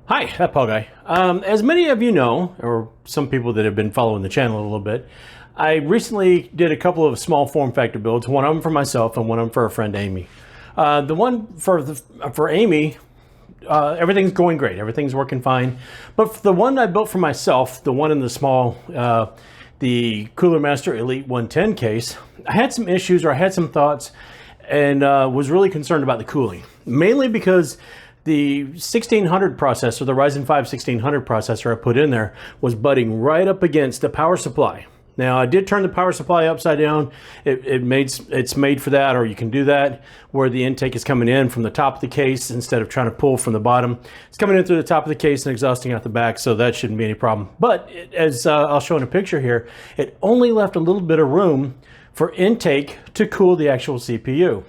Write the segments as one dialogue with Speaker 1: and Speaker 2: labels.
Speaker 1: Hi, ThatPaulGuy. As many of you know, or some people that have been following the channel a little bit, I recently did a couple of small form factor builds, one of them for myself and one of them for a friend, Amy. The one for Amy, everything's going great, everything's working fine. But for the one I built for myself, the one in the small, the CoolerMaster Elite 110 case, I had some issues, or I had some thoughts, and was really concerned about the cooling, mainly because the 1600 processor, the Ryzen 5 1600 processor I put in there, was butting right up against the power supply. Now, I did turn the power supply upside down. It's made for that, or you can do that, where the intake is coming in from the top of the case instead of trying to pull from the bottom. It's coming in through the top of the case and exhausting out the back, so that shouldn't be any problem. But as I'll show in a picture here, it only left a little bit of room for intake to cool the actual CPU.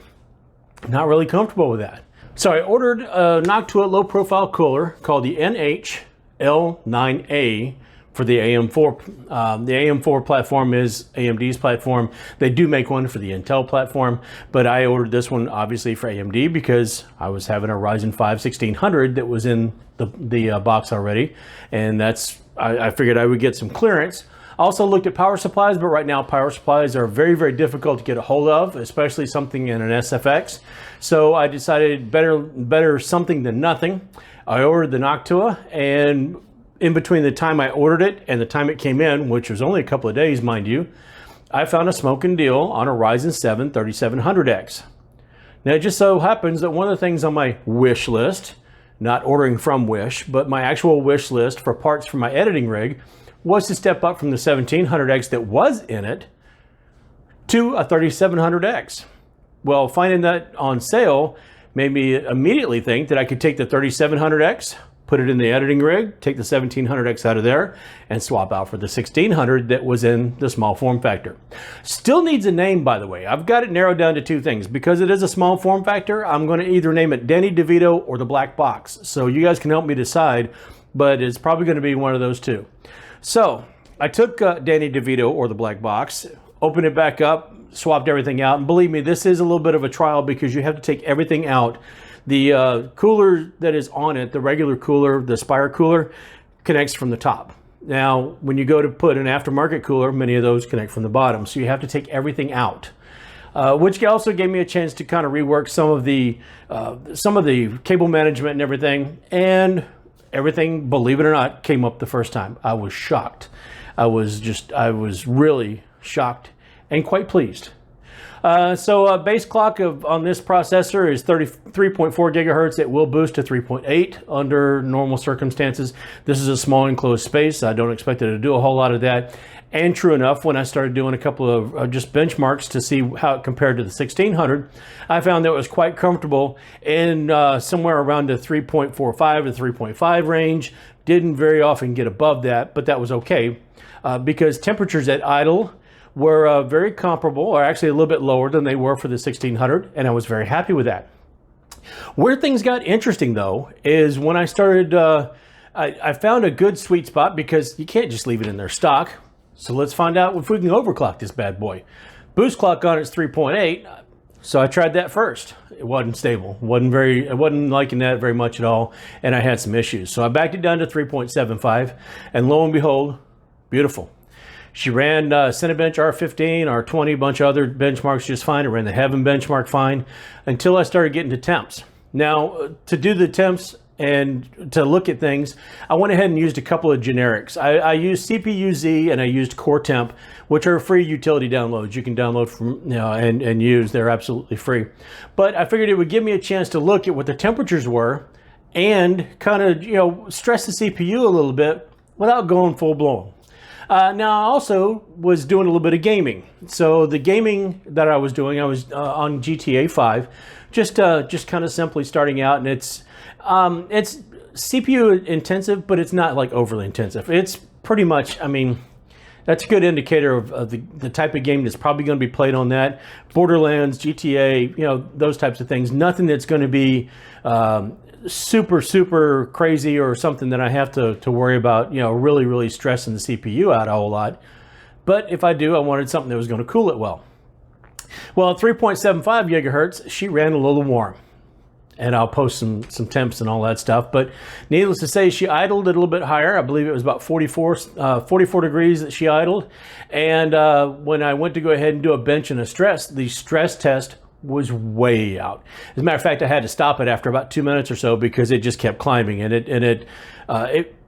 Speaker 1: Not really comfortable with that. So I ordered a Noctua low profile cooler called the NH-L9a for the AM4. The AM4 platform is AMD's platform. They do make one for the Intel platform, but I ordered this one obviously for AMD because I was having a Ryzen 5 1600 that was in the box already, and I figured I would get some clearance. I also looked at power supplies, but right now power supplies are very, very difficult to get a hold of, especially something in an SFX. So I decided better something than nothing. I ordered the Noctua, and in between the time I ordered it and the time it came in, which was only a couple of days, mind you, I found a smoking deal on a Ryzen 7 3700X. Now, it just so happens that one of the things on my wish list, not ordering from Wish, but my actual wish list for parts for my editing rig, was to step up from the 1700X that was in it to a 3700X. Well, finding that on sale made me immediately think that I could take the 3700X, put it in the editing rig, take the 1700X out of there, and swap out for the 1600 that was in the small form factor. Still needs a name, by the way. I've got it narrowed down to two things. Because it is a small form factor, I'm going to either name it Danny DeVito or the Black Box. So you guys can help me decide, but it's probably going to be one of those two. So I took Danny DeVito or the Black Box, opened it back up, swapped everything out, and believe me, this is a little bit of a trial because you have to take everything out. The cooler that is on it, the regular cooler, the Spire cooler, connects from the top. Now, when you go to put an aftermarket cooler, many of those connect from the bottom, so you have to take everything out. Which also gave me a chance to kind of rework some of the cable management and everything, and everything, believe it or not, came up the first time. I was shocked. I was really shocked and quite pleased. So base clock on this processor is 33.4 gigahertz. It will boost to 3.8 under normal circumstances. This is a small enclosed space. I don't expect it to do a whole lot of that. And true enough, when I started doing a couple of just benchmarks to see how it compared to the 1600, I found that it was quite comfortable in somewhere around the 3.45 to 3.5 range. Didn't very often get above that, but that was okay because temperatures at idle were very comparable, or actually a little bit lower than they were for the 1600, and I was very happy with that. Where things got interesting, though, is when I started, I found a good sweet spot because you can't just leave it in there stock. So let's find out if we can overclock this bad boy. Boost clock on it's 3.8, so I tried that first. It wasn't stable. I wasn't liking that very much at all, and I had some issues. So I backed it down to 3.75, and lo and behold, beautiful. She ran Cinebench R15, R20, a bunch of other benchmarks just fine. I ran the Heaven benchmark fine until I started getting to temps. Now, to do the temps and to look at things, I went ahead and used a couple of generics. I used CPU-Z and I used Core Temp, which are free utility downloads. You can download from and use. They're absolutely free. But I figured it would give me a chance to look at what the temperatures were and kind of stress the CPU a little bit without going full blown. Now, I also was doing a little bit of gaming. So the gaming that I was doing, I was on GTA 5, just kind of simply starting out, and it's CPU intensive, but it's not like overly intensive. It's pretty much, I mean, that's a good indicator of the type of game that's probably going to be played on that. Borderlands, GTA, those types of things. Nothing that's going to be super crazy or something that I have to worry about, really stressing the CPU out a whole lot. But if I do, I wanted something that was going to cool it well. Well, at 3.75 gigahertz, she ran a little warm. and I'll post some temps and all that stuff. But needless to say, she idled it a little bit higher. I believe it was about 44 degrees that she idled. And when I went to go ahead and do a bench and a stress, the stress test was way out. As a matter of fact, I had to stop it after about 2 minutes or so because it just kept climbing, and it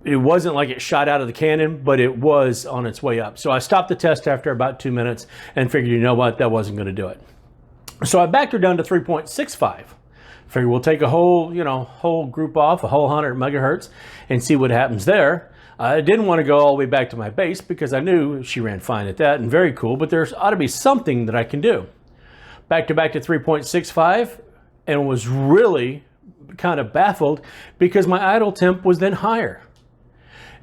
Speaker 1: wasn't like it shot out of the cannon, but it was on its way up. So I stopped the test after about 2 minutes and figured, you know what, that wasn't going to do it. So I backed her down to 3.65. Figured we'll take a whole group off, a whole 100 megahertz, and see what happens there. I didn't want to go all the way back to my base because I knew she ran fine at that and very cool, but there ought to be something that I can do. Back to 3.65, and was really kind of baffled because my idle temp was then higher.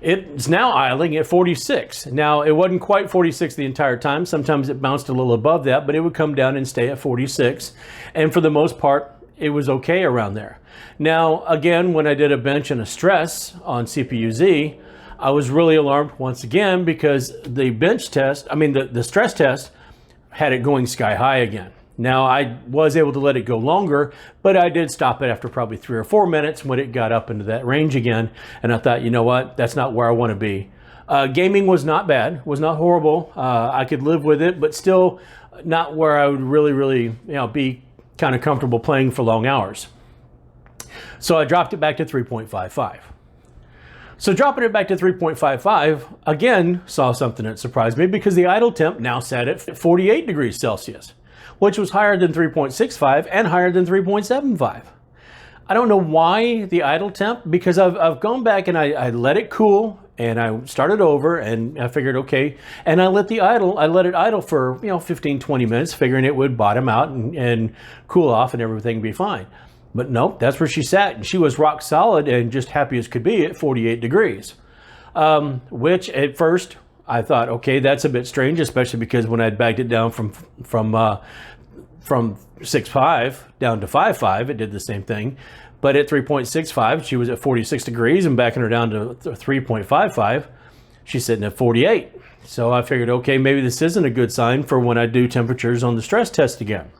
Speaker 1: It's now idling at 46. Now, it wasn't quite 46 the entire time. Sometimes it bounced a little above that, but it would come down and stay at 46. And for the most part, it was okay around there. Now, again, when I did a bench and a stress on CPU-Z, I was really alarmed once again because the bench test, the stress test had it going sky high again. Now, I was able to let it go longer, but I did stop it after probably 3 or 4 minutes when it got up into that range again. And I thought, you know what, that's not where I want to be. Gaming was not bad, was not horrible. I could live with it, but still not where I would really, be kind of comfortable playing for long hours. So I dropped it back to 3.55. So dropping it back to 3.55, again, saw something that surprised me because the idle temp now sat at 48 degrees Celsius, which was higher than 3.65 and higher than 3.75. I don't know why the idle temp, because I've gone back and I let it cool and I started over and I figured, okay, and I let it idle for 15, 20 minutes, figuring it would bottom out and cool off and everything would be fine. But nope, that's where she sat, and she was rock solid and just happy as could be at 48 degrees. Which at first I thought, okay, that's a bit strange, especially because when I'd backed it down from 6.5 down to 5.5, it did the same thing. But at 3.65, she was at 46 degrees, and backing her down to 3.55, she's sitting at 48. So I figured, okay, maybe this isn't a good sign for when I do temperatures on the stress test again.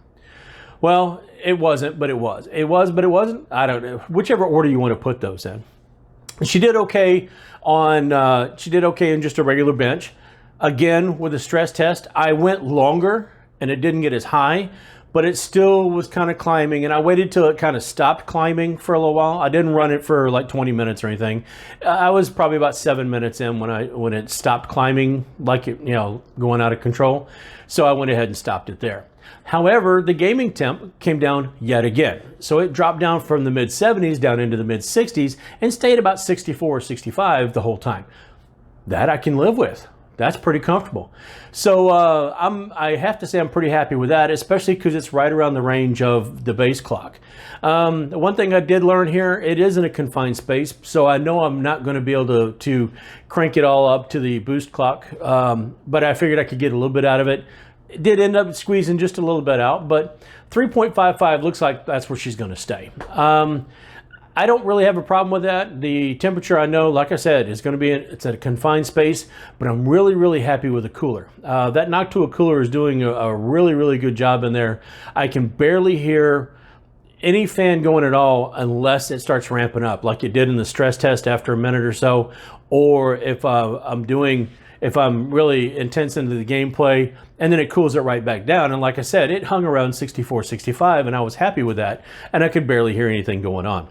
Speaker 1: Well, it wasn't, but it was. It was, but it wasn't. I don't know. Whichever order you want to put those in. She did okay in just a regular bench. Again, with the stress test, I went longer and it didn't get as high, but it still was kind of climbing, and I waited till it kind of stopped climbing for a little while. I didn't run it for like 20 minutes or anything. I was probably about 7 minutes in when it stopped climbing, like it, going out of control. So I went ahead and stopped it there. However, the gaming temp came down yet again. So it dropped down from the mid 70s down into the mid 60s and stayed about 64 or 65 the whole time. That I can live with. That's pretty comfortable. So I have to say I'm pretty happy with that, especially because it's right around the range of the base clock. One thing I did learn here, it is in a confined space, so I know I'm not going to be able to crank it all up to the boost clock, but I figured I could get a little bit out of it. It did end up squeezing just a little bit out, but 3.55 looks like that's where she's going to stay. I don't really have a problem with that. The temperature, I know, like I said, is going to be it's at a confined space, but I'm really happy with the cooler. That Noctua cooler is doing a really good job in there. I can barely hear any fan going at all unless it starts ramping up, like it did in the stress test after a minute or so, or if I'm really intense into the gameplay, and then it cools it right back down. And like I said, it hung around 64, 65, and I was happy with that, and I could barely hear anything going on.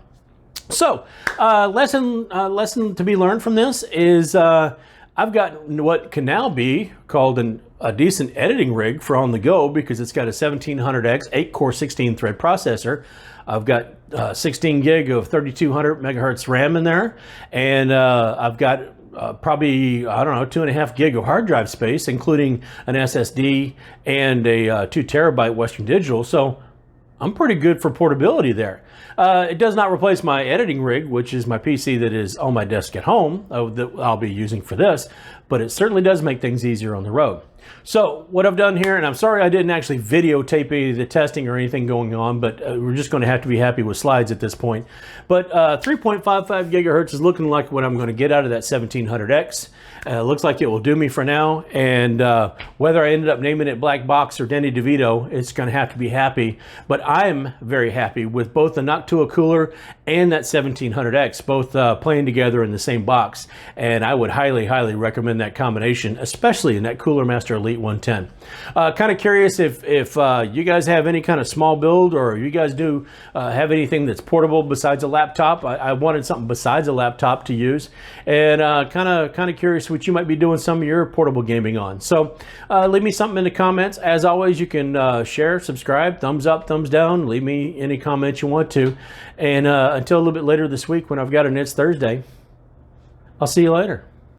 Speaker 1: So, lesson to be learned from this is I've got what can now be called a decent editing rig for on the go, because it's got a 1700X 8-core 16-thread processor. I've got 16 gig of 3200 megahertz RAM in there, and I've got probably, I don't know, 2.5 gig of hard drive space, including an SSD and a 2 terabyte Western Digital. So I'm pretty good for portability there. It does not replace my editing rig, which is my PC that is on my desk at home that I'll be using for this, but it certainly does make things easier on the road. So what I've done here, and I'm sorry I didn't actually videotape any of the testing or anything going on, but we're just going to have to be happy with slides at this point. But 3.55 gigahertz is looking like what I'm going to get out of that 1700X. Looks like it will do me for now, and whether I ended up naming it Black Box or Danny DeVito, it's going to have to be happy. But I'm very happy with both the Noctua cooler and that 1700X, both playing together in the same box. And I would highly, highly recommend that combination, especially in that CoolerMaster Elite 110. Kind of curious if you guys have any kind of small build, or you guys do have anything that's portable besides a laptop. I wanted something besides a laptop to use, and kind of curious what you might be doing some of your portable gaming on. So leave me something in the comments. As always, you can share, subscribe, thumbs up, thumbs down, leave me any comments you want to. And until a little bit later this week when I've got an It's Thursday, I'll see you later.